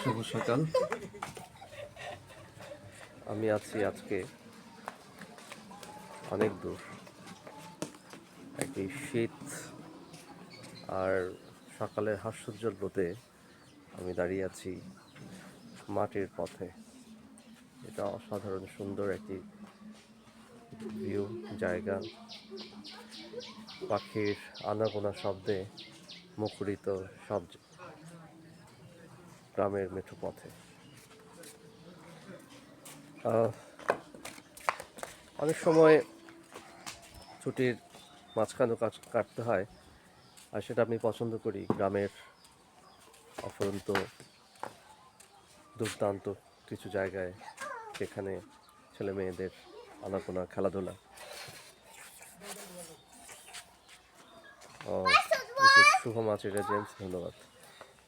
শুভ সকাল। আমি আছি আজকে অনেক দূর, একটি শীত আর সকালের হাস্যোজ্জ্বল রোদে আমি দাঁড়িয়ে আছি মাটির পথে। এটা অসাধারণ সুন্দর একটি ভিউ, জায়গা। পাখির আনাগোনা শব্দে মুখরিত সব গ্রামের মেঠো পথে। অনেক সময় ছুটির মাঝখানেও কাজ কাটতে হয়, আর সেটা আমি পছন্দ করি। গ্রামের অফুরন্ত দুর্দান্ত কিছু জায়গায়, যেখানে ছেলে মেয়েদের আনাগোনা, খেলাধুলা। শুভ মাচিরা জেমস, ধন্যবাদ।